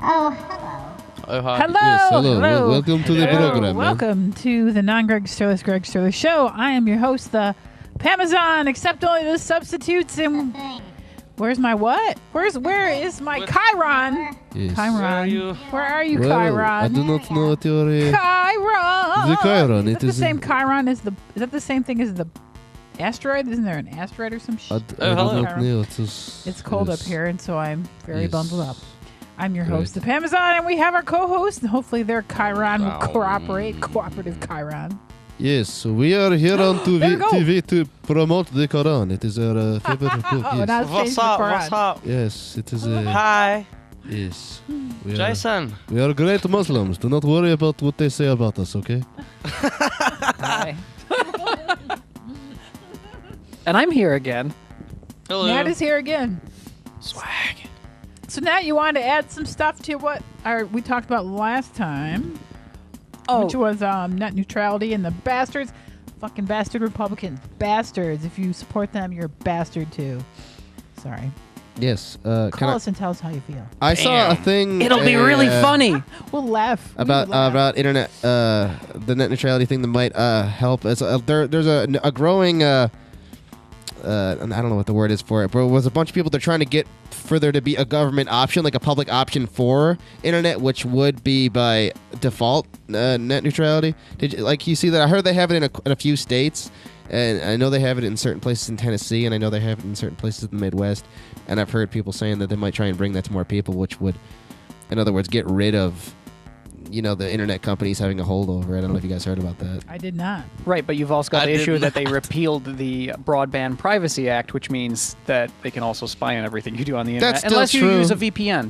Oh, hello. Oh, hi. Hello. Yes, hello. Hello. Welcome to the program. Welcome to the non-Greg Sterlace Show. I am your host, the Pamazon, except only the substitutes. And where's my what? Where is my Chiron? Yes. Chiron. Where are you, Well, Chiron? I do not know what your... Chiron. The Chiron. Is It the is same Chiron as the? Is that the same thing as the asteroid? Isn't there an asteroid or some shit? I do not know. It's cold up here, and so I'm very Yes. bundled up. I'm your Great. host, the Pamazon, and we have our co-host, and hopefully their Chiron will cooperate. Cooperative Chiron. Yes, so we are here on There we go. TV to promote the Quran. It is our favorite book. Oh, Yes. now it's changed the Quran. What's up? Yes, it is. Hi, Yes. We are, Jason. we are great Muslims. Do not worry about what they say about us, okay? Hi. And I'm here again. Hello. Nat is here again. Swag. So now you wanted to add some stuff to what we talked about last time, which was net neutrality and the bastards. Fucking bastard Republicans. Bastards. If you support them, you're a bastard too. Sorry. Yes. Call us and tell us how you feel. I saw a thing. It'll be really funny. We'll laugh. We About will laugh. about internet, the net neutrality thing that might help. There's a growing. I don't know what the word is for it, but it was a bunch of people they're trying to get for there to be a government option, like a public option for internet, which would be by default net neutrality. You see that? I heard they have it in a few states, and I know they have it in certain places in Tennessee, and I know they have it in certain places in the Midwest, and I've heard people saying that they might try and bring that to more people, which would, in other words, get rid of, the internet companies having a hold over it. I don't know if you guys heard about that. I did not. Right, but you've also got I the did issue that they not. repealed the Broadband Privacy Act, which means that they can also spy on everything you do on the internet. That's still unless you true. use a VPN.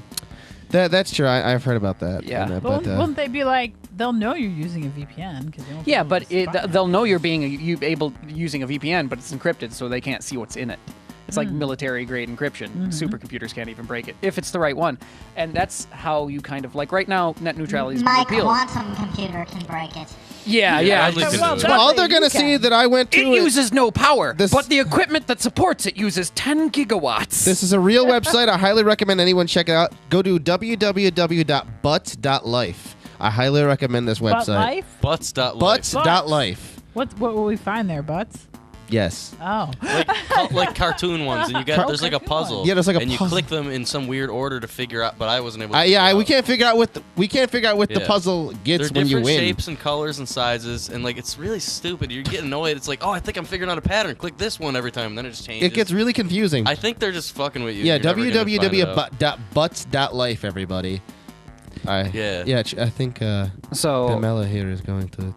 That's true. I've heard about that. Yeah. But, Wouldn't they be like, they'll know you're using a VPN? Cause they won't be Yeah, able but to spy on they'll it. know you're being using a VPN, but it's encrypted, so they can't see what's in it. It's like military-grade encryption. Supercomputers can't even break it, if it's the right one. And that's how you kind of, like right now, net neutrality is My repealed. quantum computer can break it. Yeah. I live in Well, it. Well, they're you gonna see can. that I went to It uses no power, This- but the equipment that supports it uses 10 gigawatts. This is a real website. I highly recommend anyone check it out. Go to www.butts.life. I highly recommend this Butt website. life? Butts.life. Butts.life. What will we find there, Butts? Yes. Oh. like cartoon ones, and there's like a cartoon puzzle. ones. Yeah, there's like a and puzzle. you click them in some weird order to figure out. But I wasn't able. to We can't figure out what the Yeah. puzzle gets They're when you different win. shapes and colors and sizes, and it's really stupid. You get annoyed. It's like, oh, I think I'm figuring out a pattern. Click this one every time, and then it just changes. It gets really confusing. I think they're just fucking with you. Yeah, You're never gonna find it out. www.butts.life, everybody. Yeah. I think So Pamela here is going to it.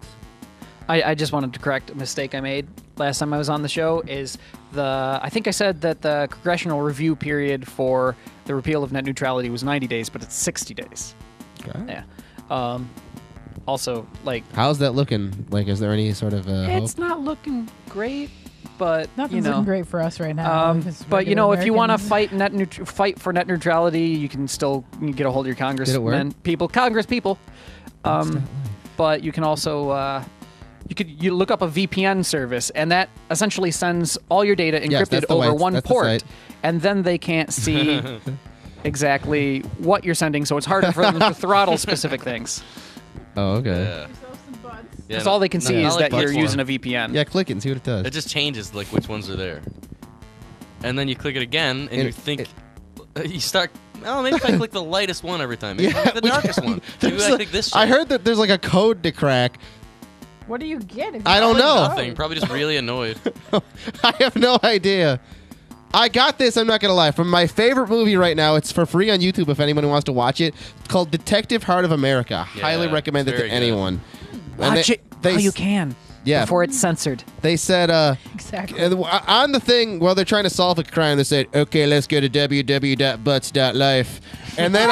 I just wanted to correct a mistake I made last time I was on the show. I think I said that the congressional review period for the repeal of net neutrality was 90 days, but it's 60 days. Okay. Yeah. Also, How's that looking? Is there any sort of hope? it's not looking great, but Nothing's you know. looking great for us right now. But if you want to fight for net neutrality, you can still get a hold of your Did it work? Congress people. But you can also you look up a VPN service, and that essentially sends all your data Yes, encrypted that's the over way- one that's the port, site. and then they can't see exactly what you're sending, so it's harder for them to throttle specific things. Oh, okay. Yeah. Yeah, Because all they can see not is like that you're platform. using a VPN. Yeah, click it and see what it does. It just changes which ones are there, and then you click it again, and you think you start. Oh, maybe if I click the lightest one every time, maybe I click the we darkest can- one. Maybe there's I a- click this. I shit. heard that there's a code to crack. What do you get? If I don't you know. Nothing. Probably just really annoyed. I have no idea. I got this, I'm not going to lie, from my favorite movie right now. It's for free on YouTube if anyone wants to watch it. It's called Detective Heart of America. Yeah, Highly recommend it to very good. anyone. And Watch it while you can. Yeah. Before it's censored. They said, Exactly. on the thing, while they're trying to solve a crime, they said, okay, let's go to www.butts.life. And then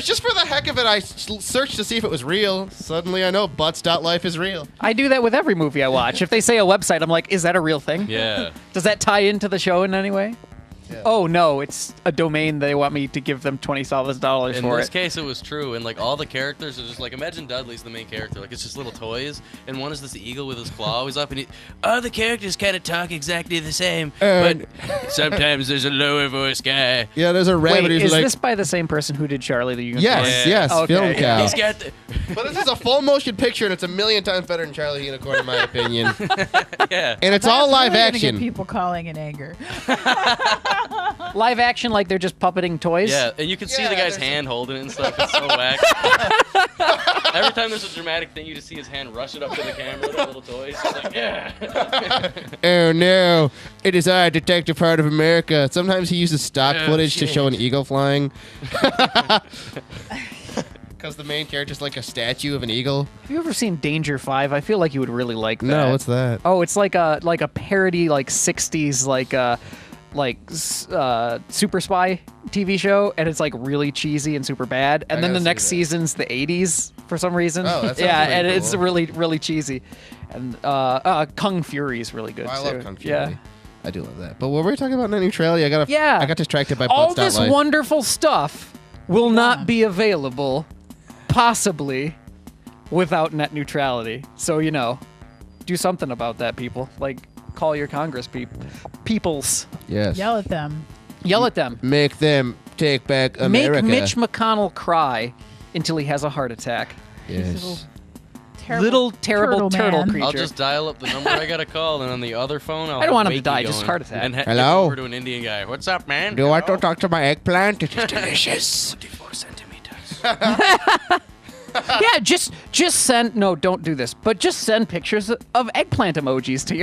just for the heck of it, I searched to see if it was real. Suddenly I know butts.life is real. I do that with every movie I watch. If they say a website, I'm like, is that a real thing? Yeah. Does that tie into the show in any way? Oh no, it's a domain they want me to give them $20 In for this it. case, it was true, and like all the characters are just like, imagine Dudley's the main character, like it's just little toys, and one is this eagle with his claw always up, and all the characters kind of talk exactly the same, but sometimes there's a lower voice guy. Yeah, there's a rabbit Wait, who's is like, this by the same person who did Charlie the Unicorn? yes, Yeah. yes, Okay, film yeah. cow. He's got the But this is a full motion picture, and it's a million times better than Charlie the Unicorn, in my opinion. yeah. And it's That's all live really gonna get action. people calling in anger. Live action, like they're just puppeting toys? Yeah, and you can see the Yeah, guy's there's hand holding it and stuff. It's so whack. Every time there's a dramatic thing, you just see his hand rush it up to the camera with the little toys. He's like, yeah. Oh no, it is I, Detective Heart of America. Sometimes he uses stock Oh, footage to shit. show an eagle flying. Because the main character's like a statue of an eagle. Have you ever seen Danger 5? I feel like you would really like that. No, what's that? Oh, it's like a parody, like 60s, super spy TV show, and it's like really cheesy and super bad. And I then the gotta next see that. season's the 80s for some reason. Oh, that sounds yeah, really and cool. it's really cheesy. And Kung Fury is really good Oh, I too. love Kung Fury. Yeah. I do love that. But when we were talking about net neutrality, I got distracted by All Blood this Life. wonderful stuff will Yeah. not be available, possibly, without net neutrality. So do something about that, people. Like, call your Congress peoples. Yes. Yell at them. Yell at them. Make them take back America. Make Mitch McConnell cry until he has a heart attack. Yes. Terrible Terrible turtle man. creature. I'll just dial up the number I gotta call, and on the other phone, I'll I don't want him have to Wakey die, just going, heart attack. And Hello? give over to an Indian guy. What's up, man? Do you want to talk to my eggplant? It is delicious. 54 centimeters. Yeah, just send. No, don't do this. But just send pictures of eggplant emojis to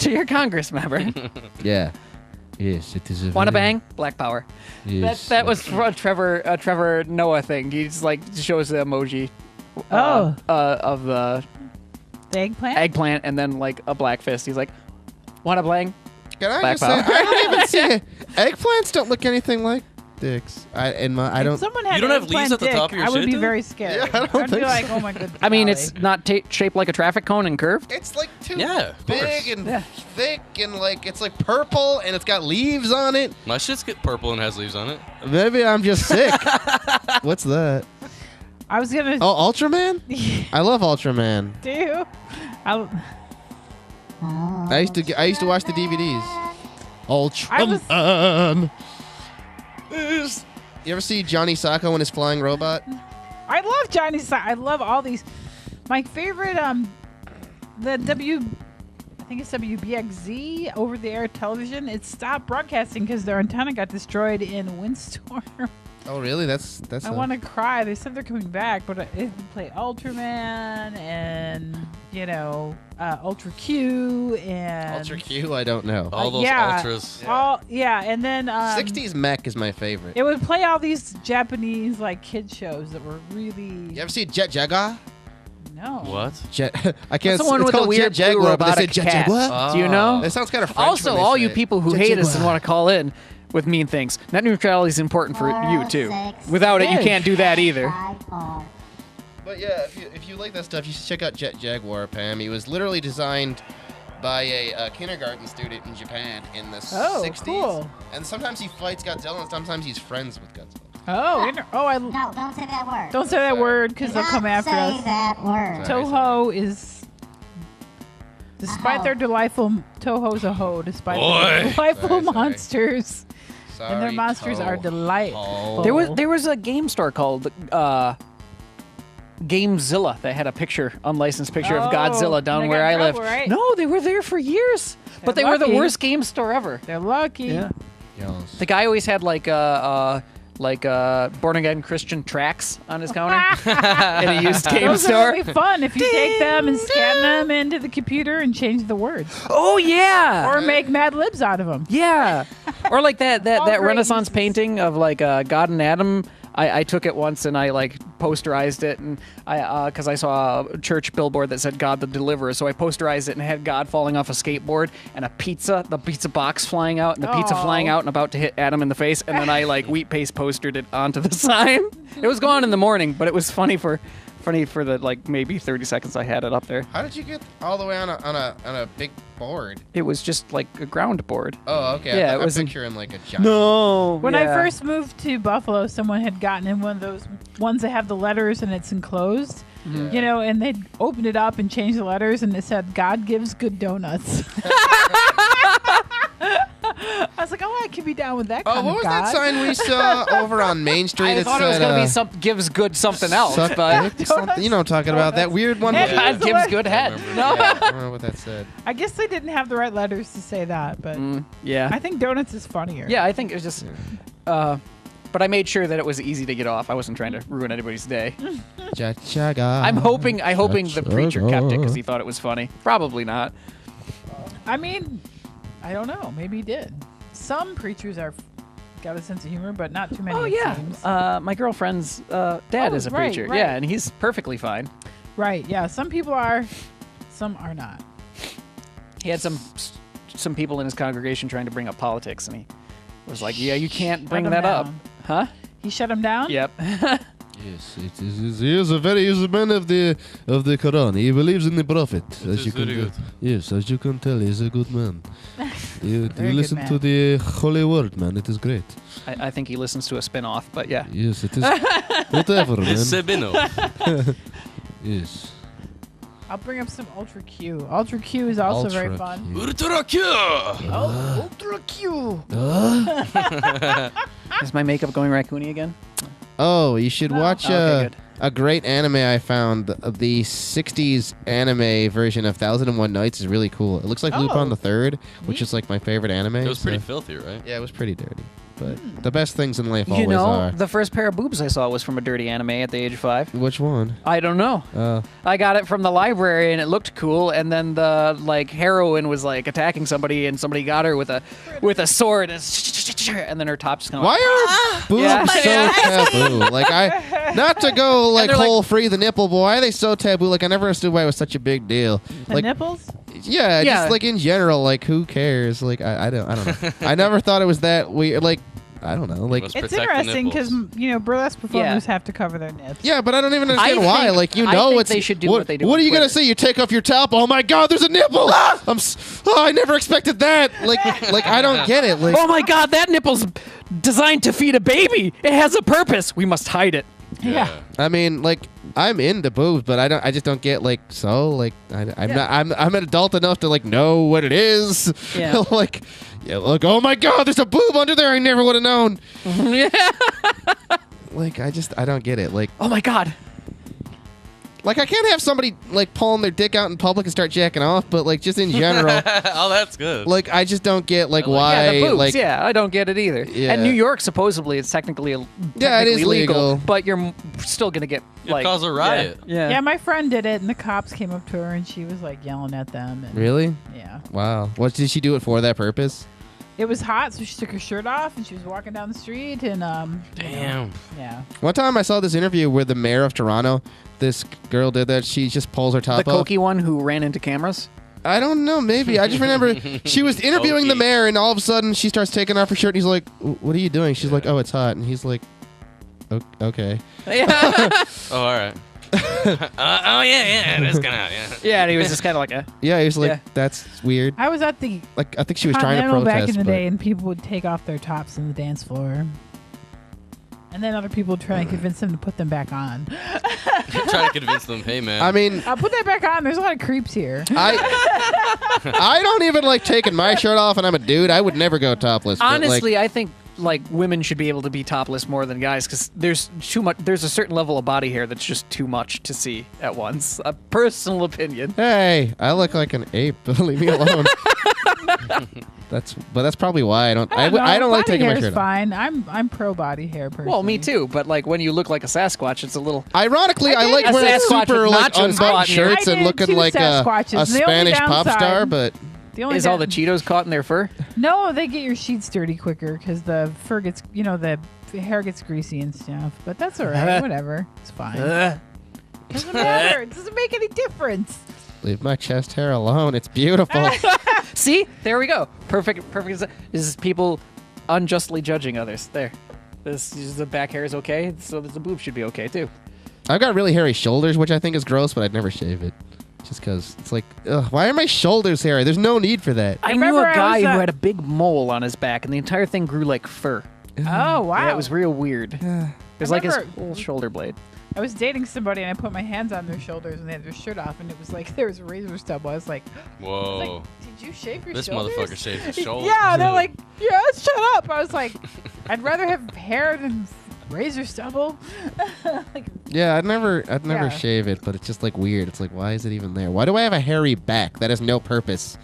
your Congress member. Yeah. Yes, it is a Want to very- bang? Black power. Yes. That was for a Trevor Noah thing. He just shows the emoji. Oh. Of the The eggplant? eggplant and then like a black fist. He's like, want to blang? Can I Black just say, power. I don't even see it. Eggplants don't look anything like dicks. I If don't. someone had You don't an have leaves eggplant at the dick, top of your I would shit, be though? very scared. Yeah, I don't I'd be think like, so. oh my goodness. I mean, golly. it's not shaped like a traffic cone and curved. It's like too Yeah, of big course. and thick and like it's like purple and it's got leaves on it. My shit's get purple and has leaves on it. Maybe I'm just sick. What's that? I was gonna Oh, Ultraman? I love Ultraman. do. I used to watch the DVDs. Ultraman. You ever see Johnny Sacco and his flying robot? I love Johnny. I love all these. My favorite, I think it's WBXZ over the air television. It stopped broadcasting because their antenna got destroyed in a windstorm. Oh, really? That's. I want to cry. They said they're coming back, but it play Ultraman and Ultra Q and Ultra Q. I don't know. All those yeah. ultras. And then 60s mech is my favorite. it would play all these Japanese like kid shows that were really You ever see Jet Jaguar? no. What? Jet. I can't. That's the one it's with the called weird Jet blue Jaguar, but they robotic say Jet cat. Jaguar. Do you know? That sounds kind of French. Also, when they all say you it. people who Jet hate us and Jaguar. want to call in with mean things, net neutrality is important for you too. 6, Without it, you can't do that either. 5, 4. But yeah, if you like that stuff, you should check out Jet Jaguar, Pam. He was literally designed by a kindergarten student in Japan in the 60s. Cool. And sometimes he fights Godzilla, and sometimes he's friends with Godzilla. No, don't say that word. Don't say that word because they'll Do come not after say us. that word. Sorry. Toho is, despite hoe. their delightful, Toho's a hoe, despite Boy. their delightful Sorry. monsters. Sorry, And their monsters are Toe. delightful. There was a game store called Gamezilla that had a picture, unlicensed picture of Oh, Godzilla down they where got I in live. trouble, right? No, they were there for years, but they They're were the lucky. worst game store ever. They're lucky. Yeah. Yes. The guy always had like born again Christian tracks on his counter in a used game Those store. are really fun if you take them and scan them into the computer and change the words. Oh yeah. Or make Mad Libs out of them. Yeah. Or like that All great Renaissance uses. painting of like God and Adam I took it once and I like posterized it, and because I saw a church billboard that said God the Deliverer, so I posterized it and had God falling off a skateboard and the pizza box flying out and the pizza flying out and about to hit Adam in the face, and then I like wheat paste postered it onto the sign. It was gone in the morning, but it was funny for the like maybe 30 seconds I had it up there. How did you get all the way on a big board? It was just like a ground board. Oh, okay. Yeah, I it was picturing like a giant. No. When I first moved to Buffalo, someone had gotten in one of those ones that have the letters and it's enclosed. Yeah. You know, and they'd opened it up and changed the letters, and it said, "God gives good donuts." I was like, "Oh, I could be down with that." Oh, kind what of was God. that sign we saw over on Main Street? I thought it was going to be gives good something else, suck but dick something. You know what I'm talking about. That weird one. Yeah. God gives good head. No. Yeah, I don't know what that said. I guess they didn't have the right letters to say that, but Yeah. I think donuts is funnier. Yeah, I think it was just. But I made sure that it was easy to get off. I wasn't trying to ruin anybody's day. I'm hoping the preacher kept it because he thought it was funny. Probably not. I mean, I don't know. Maybe he did. Some preachers got a sense of humor, but not too many. Oh it yeah. seems. My girlfriend's dad is a right, preacher. right. Yeah, and he's perfectly fine. Right. Yeah. Some people are. Some are not. He had some people in his congregation trying to bring up politics, and he was like, "Yeah, you can't bring Shut that 'em up." down. Huh? He shut him down. Yep. Yes, he is a man of the Quran. He believes in the Prophet. Is very good. Yes, as you can tell, he's a good man. You Very listen good to man. the Holy Word, man. It is great. I think he listens to a spin-off, but yeah. Yes, it is. Whatever, man. Sabino. Yes. I'll bring up some Ultra Q. Ultra Q is also very Ultra fun. Q. Ultra Q. Oh, Ultra Q. Is my makeup going raccoony again? Oh, you should watch Okay, good. a great anime I found. The 60s anime version of 1001 Nights is really cool. It looks like Lupin the Third, which is like my favorite anime. It was pretty so- filthy, right? Yeah, it was pretty dirty. But the best things in life You always know, are. the first pair of boobs I saw was from a dirty anime at the age of 5. Which one? I don't know. I got it from the library and it looked cool, and then the like heroine was like attacking somebody, and somebody got her with a sword, and then her top just kind of. Why are boobs Yeah. so taboo? Like not to go like they're like- whole free the nipple, but why are they so taboo? Like I never understood why it was such a big deal. The Like nipples? yeah, Yeah. just like in general, like who cares? Like I don't know. I never thought it was that weird. Like I don't know. Like Must It's protect the interesting because, nipples. burlesque performers have to cover their nips. yeah, but I don't even understand I why. think- Like I think it's they should do what they do What on are you gonna Twitter. say? You take off your top? Oh my God, there's a nipple! I never expected that. Like I don't get it. Like Oh my God, that nipple's designed to feed a baby. It has a purpose. We must hide it. Yeah. I mean, like I'm into boobs, but I just don't get like I'm an adult enough to like know what it is. Yeah. like oh my God, there's a boob under there. I never would have known. Like I don't get it. Like Oh my God. I can't have somebody like pulling their dick out in public and start jacking off, but like just in general, Oh, that's good. like I just don't get like why Yeah, the boobs. like Yeah, I don't get it either. Yeah. And New York, supposedly, it's technically Yeah, it is legal. but you're still gonna get You'd like cause a riot. Yeah. Yeah, my friend did it, and the cops came up to her, and she was like yelling at them. And, Really? Yeah. Wow. What did she do it for that purpose? It was hot, so she took her shirt off, and she was walking down the street, and Damn. yeah. One time I saw this interview where the mayor of Toronto, this girl did that. She just pulls her top The off. cokey one who ran into cameras. I don't know. Maybe I just remember she was interviewing the Okey. mayor, and all of a sudden she starts taking off her shirt, and he's like, "What are you doing?" She's like, "Oh, it's hot," and he's like, "Okay." Yeah. Oh, all right. Oh yeah, that's kind of yeah. Yeah, and he was just kind of like a. Yeah, he was like, Yeah. "That's weird." I was at the Like I think she was trying to Continental protest. back in the but- day, and people would take off their tops on the dance floor. And then other people would try to convince them to put them back on. Try to convince them, hey man. I mean, Put that back on. There's a lot of creeps here. I don't even like taking my shirt off, and I'm a dude. I would never go topless. but, like, Honestly, I think like women should be able to be topless more than guys because there's too much. There's a certain level of body hair that's just too much to see at once. A personal opinion. hey, I look like an ape. Leave me alone. That's probably why I don't. I don't like body taking my hair's shirt off. fine. I'm pro body hair personally. Well, me too. But like when you look like a Sasquatch, it's a little. Ironically, I did like a wearing Sasquatch super with like nachos unbuttoned caught in your- shirts I and did looking two like a Sasquatches. The only Spanish pop downside- star, but The only Is all down- the Cheetos caught in their fur? No, they get your sheets dirty quicker because the fur gets, the hair gets greasy and stuff, but that's all right. Whatever, it's fine. Doesn't matter. It doesn't make any difference. Leave my chest hair alone. It's beautiful. See, there we go. Perfect. This is people unjustly judging others. There, the back hair is okay, so the boob should be okay too. I've got really hairy shoulders, which I think is gross, but I'd never shave it. Just because it's like, ugh, why are my shoulders hairy? There's no need for that. I knew a remember guy I was, who had a big mole on his back, and the entire thing grew like fur. Oh wow! Yeah, it was real weird. It was like his remember- whole shoulder blade. I was dating somebody and I put my hands on their shoulders and they had their shirt off and it was like there was a razor stubble. I was like, Whoa. did you shave your This shoulders? motherfucker shaved his shoulders. Yeah, they're like, yeah, shut up. I was like, I'd rather have hair than razor stubble. Like, Yeah, I'd never Yeah. shave it, but it's just like weird. It's like, why is it even there? Why do I have a hairy back? That has no purpose.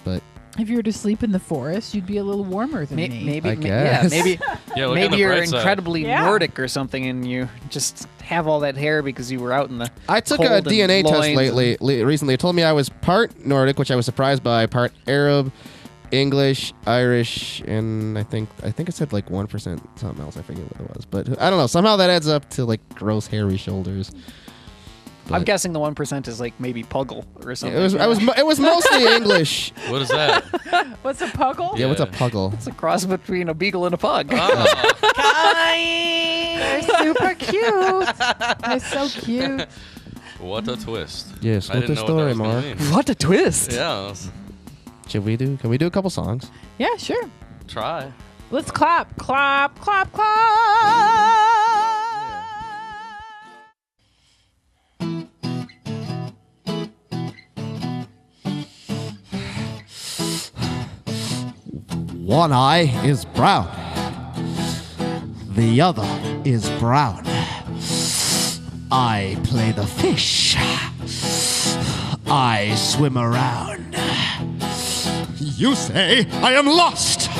But if you were to sleep in the forest, you'd be a little warmer than me. Maybe, I yeah, guess. maybe, Yeah, look on maybe the you're bright side. incredibly Yeah. Nordic or something, and you just have all that hair because you were out in the. I took cold a and DNA test loins recently. It told me I was part Nordic, which I was surprised by, part Arab, English, Irish, and I think it said like 1% something else. I forget what it was, but I don't know. Somehow that adds up to like gross hairy shoulders. I'm But guessing the 1% is like maybe Puggle or something. it was mostly English. What is that? What's a puggle? Yeah, what's a Yeah. puggle? It's a cross between a beagle and a pug. Oh. They're super cute. They're so cute. What a twist. Yes, I what didn't the know what story, that was gonna Mark? mean. What a twist! Yeah, Can we do a couple songs? Yeah, sure. try. Let's clap, clap, clap, clap. One eye is brown. The other is brown. I play the fish. I swim around. You say I am lost.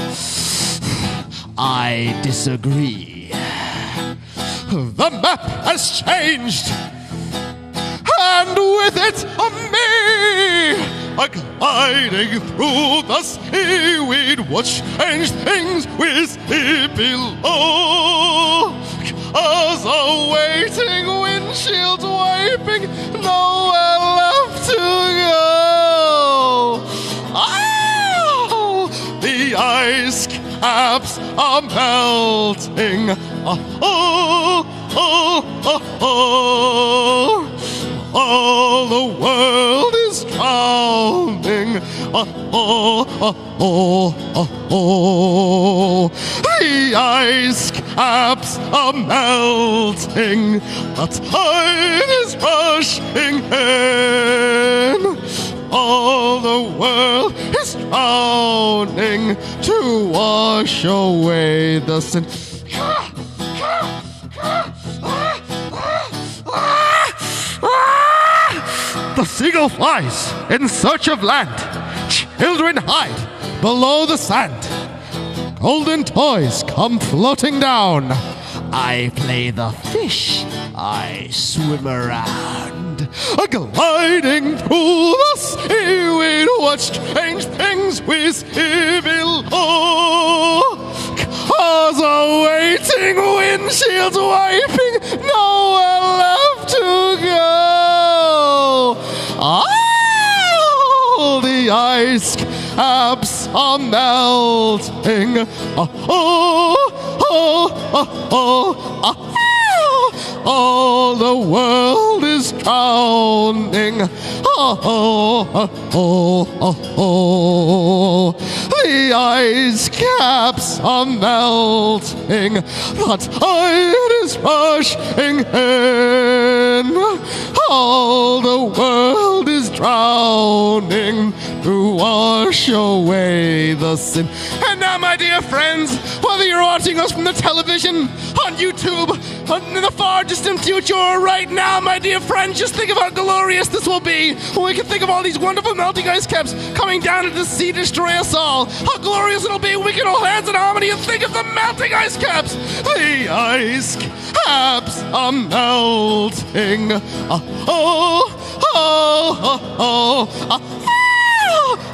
I disagree. The map has changed. And with it, me, gliding through the seaweed, what strange things we see below. As a waiting windshield wiping, nowhere left to go. Oh, the ice caps are melting. All the world is drowning. The ice caps are melting. The tide is rushing in. All the world is drowning to wash away the sin. The seagull flies in search of land. Children hide below the sand. Golden toys come floating down. I play the fish. I swim around. Gliding through the seaweed, what strange things we see below. Cars are waiting, windshields wiping, nowhere left to go. Oh, the ice caps are melting. All the world is drowning. The ice caps are melting. The tide is rushing in. All the world is drowning to wash away the sin. And now, my dear friends, whether you're watching us from the television, on YouTube, in the far distant future, or right now, my dear friends, just think of how glorious this will be when we can think of all these wonderful melting ice caps coming down into the sea to destroy us all. How glorious it'll be when we can hold hands in harmony and think of the melting ice caps. The ice caps are melting.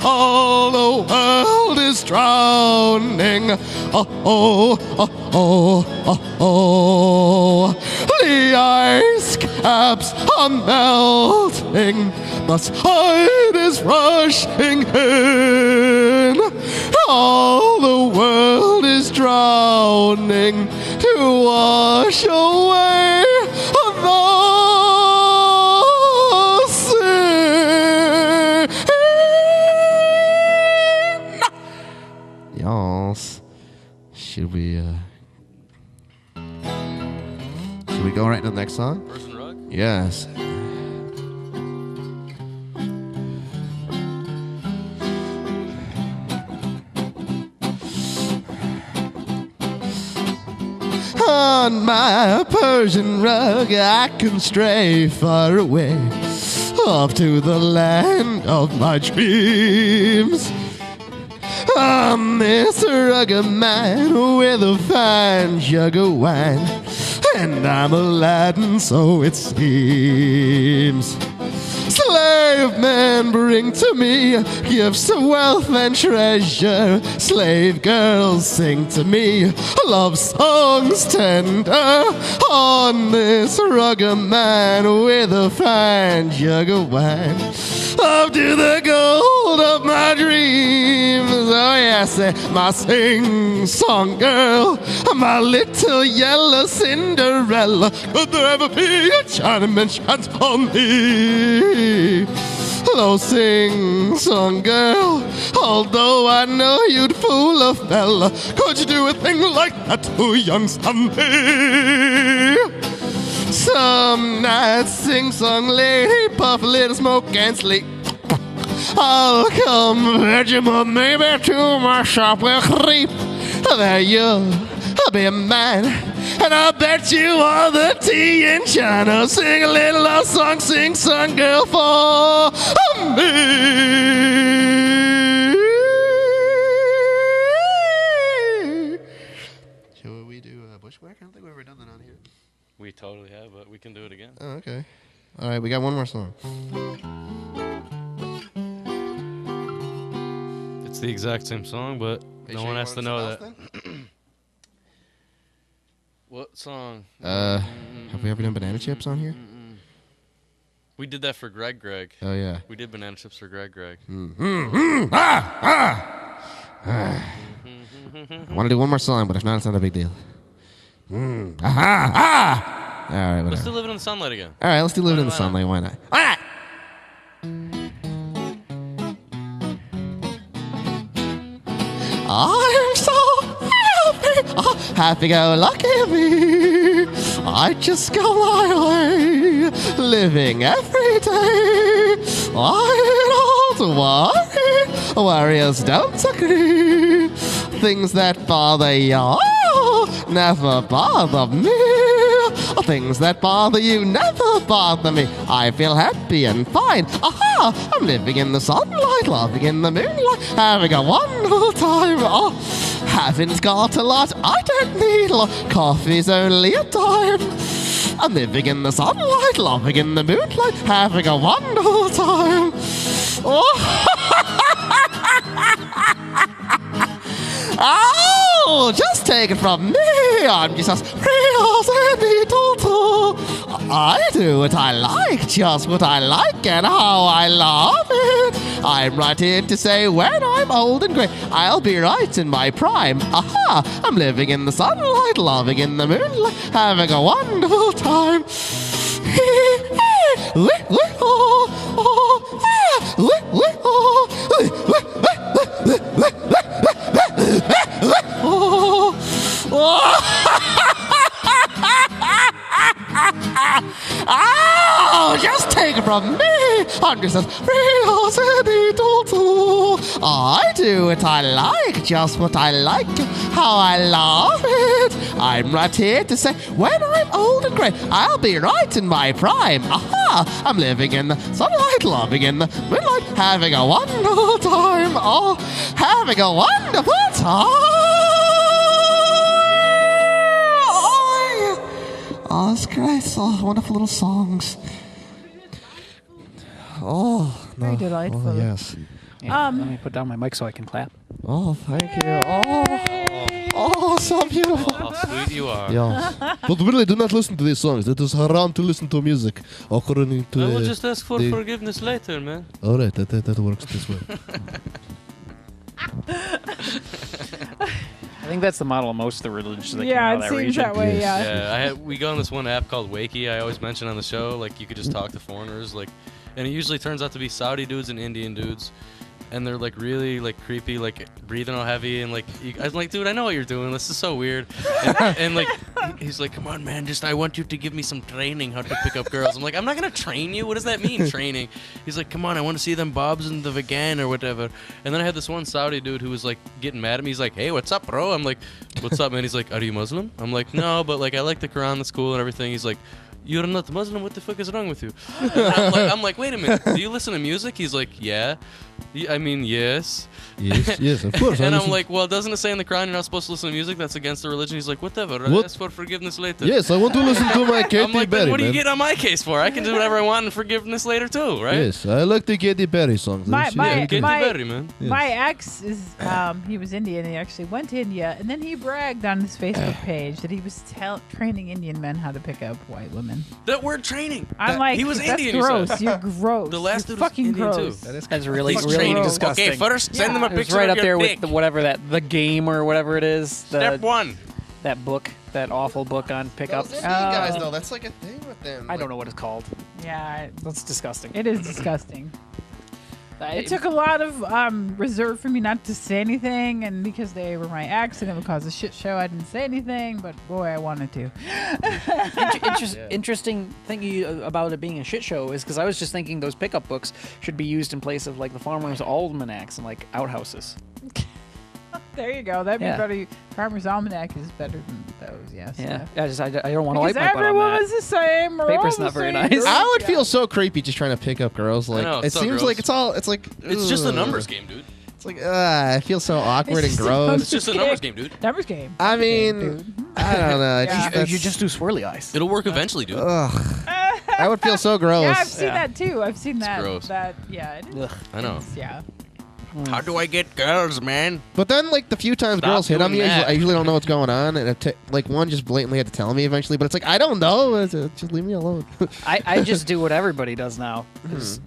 all the world is drowning. Oh, oh, oh, oh, oh, oh. The ice caps are melting, the tide is rushing in. All the world is drowning to wash away the sin. Y'alls, should we go right to the next song? Persian Rug? Yes. On my Persian rug, I can stray far away, off to the land of my dreams. On this rug of mine, with a fine jug of wine, and I'm Aladdin, so it seems. Slave men bring to me gifts of wealth and treasure. Slave girls sing to me love songs tender. On this rugged man with a fine jug of wine, up to the gold of my dreams. Oh yes, my sing-song girl, my little yellow Cinderella. Could there ever be a Chinaman chance on me? Hello, sing-song girl, although I know you'd fool a fella, could you do a thing like that to young Sunny? Some nights, sing-song lady, puff a little smoke and sleep. I'll come virgin, but maybe to my shop will creep. There you'll be mine, and I'll bet you all the tea in China. Sing a little love song, sing-song girl, for me. Shall we do Bushwhack? I don't think we've ever done that on here. We totally have, but we can do it again. Oh, okay. All right, we got one more song. It's the exact same song, but no one has to know that. What song? Have we ever done Banana Chips on here? We did that for Greg. Oh, yeah. We did Banana Chips for Greg. I want to do one more song, but if not, it's not a big deal. All right, whatever. Let's do Living in the Sunlight again. All right, let's do Living in the Sunlight. Why not? All right. I'm so happy-go-lucky me. I just go my way, living every day. I don't worry, warriors don't agree. Things that bother you never bother me. Things that bother you never bother me. I feel happy and fine. Aha! I'm living in the sunlight, loving in the moonlight, having a wonderful time. Oh, haven't got a lot, I don't need a lot. Coffee's only a dime. I'm living in the sunlight, loving in the moonlight, having a wonderful time. Oh, oh, just take it from me. I'm just as real as any turtle. I do what I like, just what I like, and how I love it. I'm right here to say when I'm old and grey, I'll be right in my prime. Aha! I'm living in the sunlight, loving in the moonlight, having a wonderful time. Oh, just take it from me. I'm just as real as any turtle. I do what I like, just what I like, how I love it. I'm right here to say when I'm old and grey, I'll be right in my prime. Aha! I'm living in the sunlight, loving in the moonlight, having a wonderful time. Oh, having a wonderful time. Oh, it's great. Oh, wonderful little songs. Oh, Very delightful. Oh, yes. Yeah, let me put down my mic so I can clap. Oh, thank you. Oh, so beautiful. Oh, how sweet you are. Yes. But really, do not listen to these songs. It is haram to listen to music according to I will just ask for forgiveness later, man. All right, that works this way. I think that's the model of most of the religions that came Yeah, out it of that seems region. that way. Yes. Yeah. We go on this one app called Wakey. I always mention on the show. Like you could just talk to foreigners, like, and it usually turns out to be Saudi dudes and Indian dudes, and they're like really like creepy, like breathing all heavy, and like I was like, dude, I know what you're doing. This is so weird. And like he's like, come on, man, I want you to give me some training how to pick up girls. I'm like, I'm not gonna train you. What does that mean, training? He's like, come on, I want to see them bobs in the vegan or whatever. And then I had this one Saudi dude who was like getting mad at me. He's like, hey, what's up, bro? I'm like, what's up, man? He's like, are you Muslim? I'm like, no, but like I like the Quran, the school, and everything. He's like, you're not Muslim? What the fuck is wrong with you? And I'm like, wait a minute. Do you listen to music? He's like, yeah. I mean, yes. Yes, of course. And I'm like, well, doesn't it say in the Quran you're not supposed to listen to music? That's against the religion. He's like, whatever. I ask for forgiveness later. yes, I want to listen to my Katy I'm like, Perry, then what do you man. get on my case for? I can do whatever I want in forgiveness later too, right? Yes, I like the Katy Perry songs. Katy Perry, man. Yes. My ex is he was Indian. He actually went to India, and then he bragged on his Facebook page that he was training Indian men how to pick up white women. That word training. I'm like, he was that's Indian. You gross. said. You're gross. The last You're dude was fucking Indian gross. too. That's really, Fuck really training. disgusting. Okay, first send them a It was picture right of up your there dick. with the game or whatever it is. Step one. That book, that awful book on pickups. Those Indian guys, though, that's like a thing with them. I don't know what it's called. Yeah, That's disgusting. it is disgusting. It took a lot of reserve for me not to say anything, and because they were my ex and it would cause a shit show, I didn't say anything. But boy, I wanted to. Interesting thing about it being a shit show is because I was just thinking those pickup books should be used in place of like the Farmer's Almanacs and like outhouses. There you go. That'd Yeah. be better. Farmer's Almanac is better than those. Yes. Yeah, I don't want to Because light my butt on everyone that. is the same. We're Paper's all not the very same. nice. I would feel so creepy just trying to pick up girls. Like know, it it's so seems gross. like it's like It's just a ugh. numbers game, dude. It's like I feel so awkward and just a gross. It's just a numbers game, dude. Numbers game. I mean, Dude. I don't know. It's Yeah. just, You just do swirly eyes. It'll work eventually, dude. ugh. I would feel so gross. Yeah, I've seen Yeah. that too. I've seen that. gross. That yeah. It is. Ugh. I know. Yeah. How do I get girls, man? But then, like the few times Stop girls hit on me, doing that. I usually don't know what's going on, and like one just blatantly had to tell me eventually. But it's like I don't know. Just leave me alone. I just do what everybody does now. Just,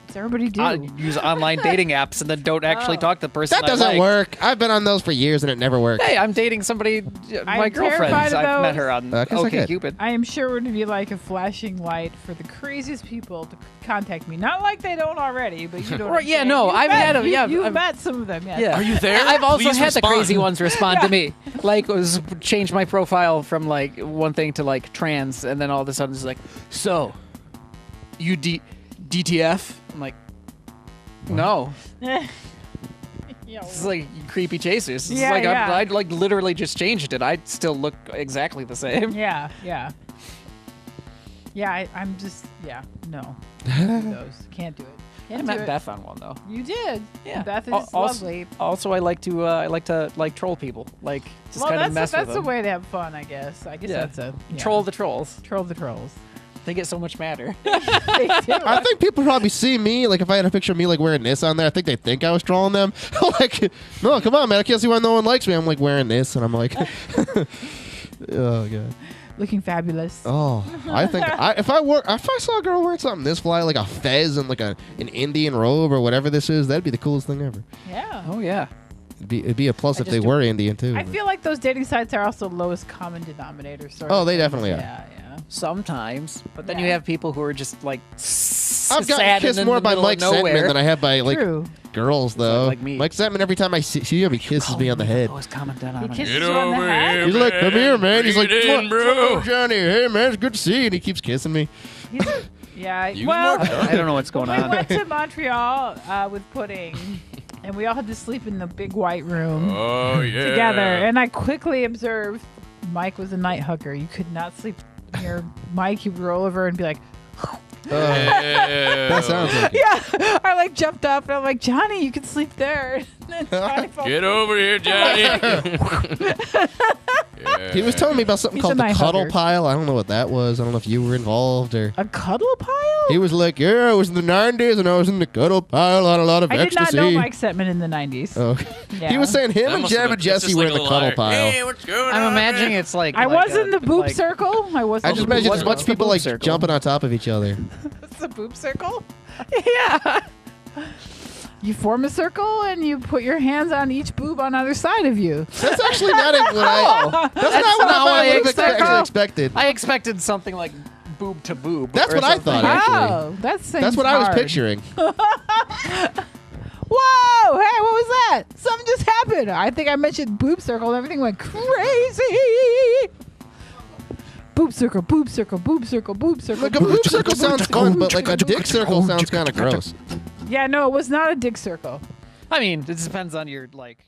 What's everybody do? use online dating apps and then don't actually Oh. talk to the person. That doesn't I like. work. I've been on those for years, and it never worked. Hey, I'm dating somebody. My I'm girlfriend. terrified I've of met those. her on I guess I could. OkCupid. I am sure it would be like a flashing light for the craziest people to contact me. Not like they don't already, but you know. What Right, I'm yeah, saying. no, You've I've met- had 'em, you- yeah, You've I've- met some of them, yes. Yeah. Are you there? I've also Please had the respond. crazy ones respond to me. Like, it was change my profile from like one thing to like trans, and then all of a sudden it's like, so, you DTF? I'm like, no. Yo. This is like creepy chasers. It's Yeah, like yeah. I'd like literally just changed it. I'd still look exactly the same. Yeah, yeah. Yeah, I'm just, no. Can't do those. Can't do it. I Can't do met it. Beth on one though. You did. Yeah. Beth is Also- lovely. Also, I like to troll people. Like just Well, kind of mess that's with a them. way to have fun, I guess. I guess Yeah. that's a yeah. Troll the trolls. Troll the trolls. They get so much madder. They do. I think people probably see me, like if I had a picture of me like wearing this on there, I think they think I was trolling them. Like, no, come on, man, I can't see why no one likes me. I'm like wearing this, and I'm like, oh god. Looking fabulous. Oh, I think if I saw a girl wearing something this fly, like a fez and like an Indian robe or whatever this is, that'd be the coolest thing ever. Yeah. Oh yeah. It'd be a plus I if just they do- were Indian too. I but- feel like those dating sites are also lowest common denominator. Sort Oh, of they things. definitely are. Yeah, yeah. Sometimes, but then Yeah. you have people who are just like I've gotten sad kissed in more the by middle Mike of nowhere. Sentman than I have by like True. girls though. like me. Mike Sentman, every time I see him, he kisses me on the head. Always comment on He it. kisses Get you on the over head. here, He's like, come here, man. He's like, Bring it in, "Mwah, bro." mwah, Johnny, hey, man, it's good to see you. And he keeps kissing me. Yeah. Use Well, more I don't know what's going we on. went to Montreal with Pudding, and we all had to sleep in the big white room Oh yeah. together. And I quickly observed Mike was a night hugger. You could not sleep near Mike. He would roll over and be like, That sounds like it. yeah. I like jumped up and I'm like, Johnny, you can sleep there. Get over here, Johnny. He was telling me about something He's called a the night cuddle hugger. pile. I don't know what that was. I don't know if you were involved or. A cuddle pile? He was like, yeah, it was in the 90s and I was in the cuddle pile on a lot of I did ecstasy. not know Mike Setman in the 90s. Oh. Yeah. He was saying him That and must have Jam been- and it's Jesse just were like in a the little cuddle liar. pile. Hey, what's going on? I'm imagining it's like I was in the boob like- circle. I was. I in just the imagine boob there's a bunch what's of the people boob like circle? jumping on top of each other. It's the boob circle? Yeah. You form a circle and you put your hands on each boob on either side of you. That's actually not what I. That's not what not what I I would have expected. actually expected. I expected something like boob to boob. That's or what I something. thought, actually. Oh, that's what I was picturing. Whoa! Hey, what was that? Something just happened. I think I mentioned boob circle and everything went crazy. Boob circle, boob circle, boob circle, boob circle. Like a boob circle sounds fun, but like a dick circle sounds kind of gross. Yeah, no, it was not a dick circle. I mean, it depends on your like